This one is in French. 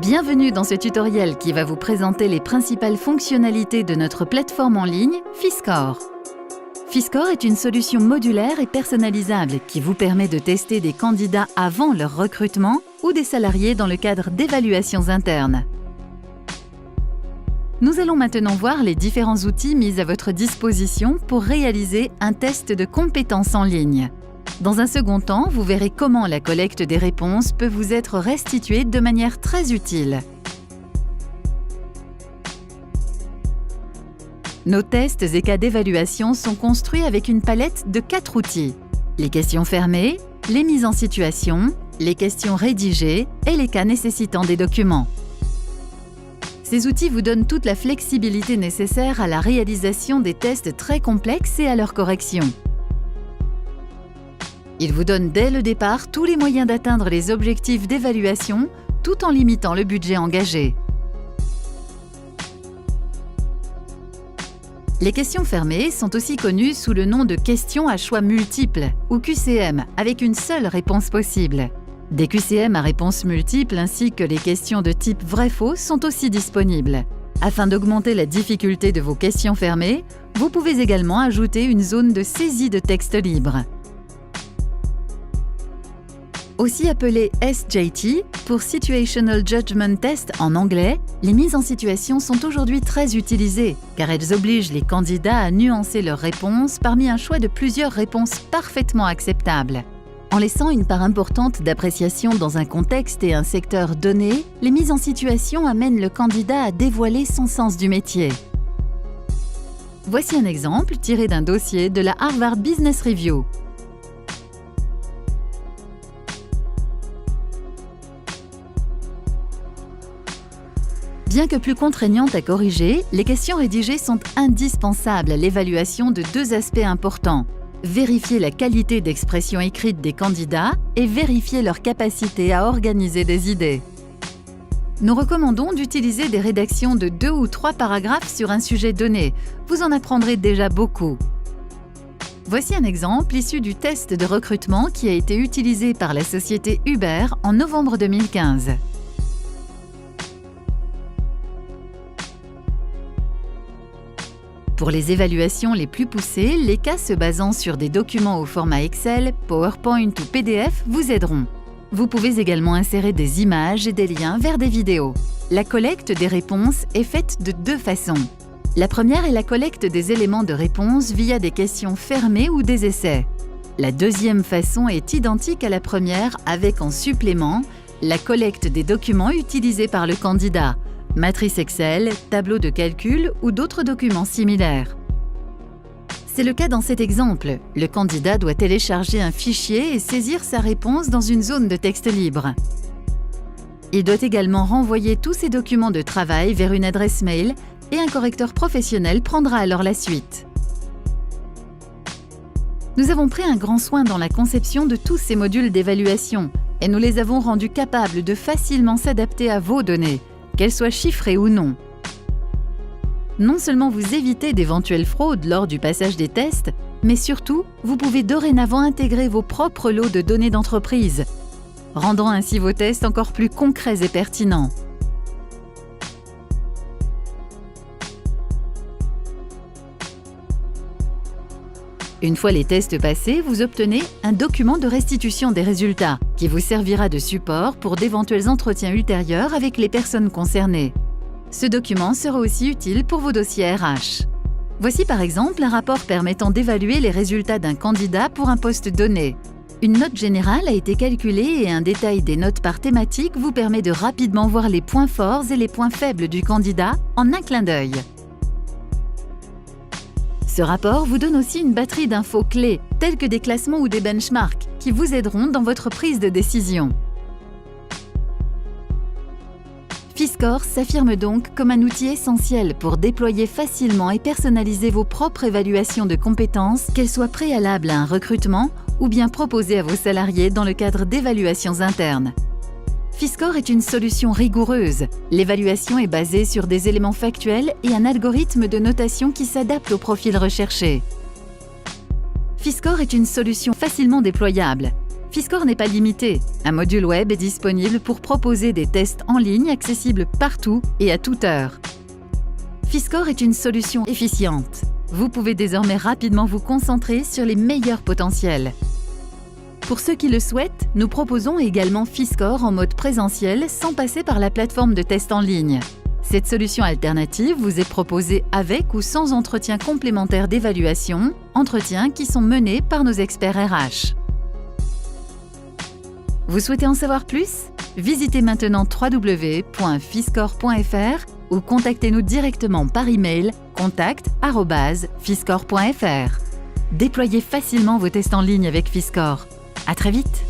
Bienvenue dans ce tutoriel qui va vous présenter les principales fonctionnalités de notre plateforme en ligne Fiscore. Fiscore est une solution modulaire et personnalisable qui vous permet de tester des candidats avant leur recrutement ou des salariés dans le cadre d'évaluations internes. Nous allons maintenant voir les différents outils mis à votre disposition pour réaliser un test de compétences en ligne. Dans un second temps, vous verrez comment la collecte des réponses peut vous être restituée de manière très utile. Nos tests et cas d'évaluation sont construits avec une palette de 4 outils. Les questions fermées, les mises en situation, les questions rédigées et les cas nécessitant des documents. Ces outils vous donnent toute la flexibilité nécessaire à la réalisation des tests très complexes et à leur correction. Ils vous donnent dès le départ tous les moyens d'atteindre les objectifs d'évaluation tout en limitant le budget engagé. Les questions fermées sont aussi connues sous le nom de questions à choix multiples ou QCM avec une seule réponse possible. Des QCM à réponse multiple ainsi que les questions de type vrai-faux sont aussi disponibles. Afin d'augmenter la difficulté de vos questions fermées, vous pouvez également ajouter une zone de saisie de texte libre. Aussi appelé SJT pour Situational Judgment Test en anglais, les mises en situation sont aujourd'hui très utilisées car elles obligent les candidats à nuancer leurs réponses parmi un choix de plusieurs réponses parfaitement acceptables. En laissant une part importante d'appréciation dans un contexte et un secteur donné, les mises en situation amènent le candidat à dévoiler son sens du métier. Voici un exemple tiré d'un dossier de la Harvard Business Review. Bien que plus contraignantes à corriger, les questions rédigées sont indispensables à l'évaluation de 2 aspects importants. Vérifier la qualité d'expression écrite des candidats et vérifier leur capacité à organiser des idées. Nous recommandons d'utiliser des rédactions de 2 ou 3 paragraphes sur un sujet donné. Vous en apprendrez déjà beaucoup. Voici un exemple issu du test de recrutement qui a été utilisé par la société Uber en novembre 2015. Pour les évaluations les plus poussées, les cas se basant sur des documents au format Excel, PowerPoint ou PDF vous aideront. Vous pouvez également insérer des images et des liens vers des vidéos. La collecte des réponses est faite de 2 façons. La première est la collecte des éléments de réponse via des questions fermées ou des essais. La deuxième façon est identique à la première avec en supplément la collecte des documents utilisés par le candidat. Matrice Excel, tableau de calcul ou d'autres documents similaires. C'est le cas dans cet exemple. Le candidat doit télécharger un fichier et saisir sa réponse dans une zone de texte libre. Il doit également renvoyer tous ses documents de travail vers une adresse mail et un correcteur professionnel prendra alors la suite. Nous avons pris un grand soin dans la conception de tous ces modules d'évaluation et nous les avons rendus capables de facilement s'adapter à vos données, qu'elles soient chiffrées ou non. Non seulement vous évitez d'éventuelles fraudes lors du passage des tests, mais surtout, vous pouvez dorénavant intégrer vos propres lots de données d'entreprise, rendant ainsi vos tests encore plus concrets et pertinents. Une fois les tests passés, vous obtenez un document de restitution des résultats qui vous servira de support pour d'éventuels entretiens ultérieurs avec les personnes concernées. Ce document sera aussi utile pour vos dossiers RH. Voici par exemple un rapport permettant d'évaluer les résultats d'un candidat pour un poste donné. Une note générale a été calculée et un détail des notes par thématique vous permet de rapidement voir les points forts et les points faibles du candidat en un clin d'œil. Ce rapport vous donne aussi une batterie d'infos clés, telles que des classements ou des benchmarks, qui vous aideront dans votre prise de décision. Fiscore s'affirme donc comme un outil essentiel pour déployer facilement et personnaliser vos propres évaluations de compétences, qu'elles soient préalables à un recrutement ou bien proposées à vos salariés dans le cadre d'évaluations internes. Fiscore est une solution rigoureuse. L'évaluation est basée sur des éléments factuels et un algorithme de notation qui s'adapte au profil recherché. Fiscore est une solution facilement déployable. Fiscore n'est pas limité. Un module web est disponible pour proposer des tests en ligne accessibles partout et à toute heure. Fiscore est une solution efficiente. Vous pouvez désormais rapidement vous concentrer sur les meilleurs potentiels. Pour ceux qui le souhaitent, nous proposons également Fiscore en mode présentiel sans passer par la plateforme de test en ligne. Cette solution alternative vous est proposée avec ou sans entretien complémentaire d'évaluation, entretiens qui sont menés par nos experts RH. Vous souhaitez en savoir plus? Visitez maintenant www.fiscore.fr ou contactez-nous directement par email contact@fiscore.fr. Déployez facilement vos tests en ligne avec Fiscore. À très vite!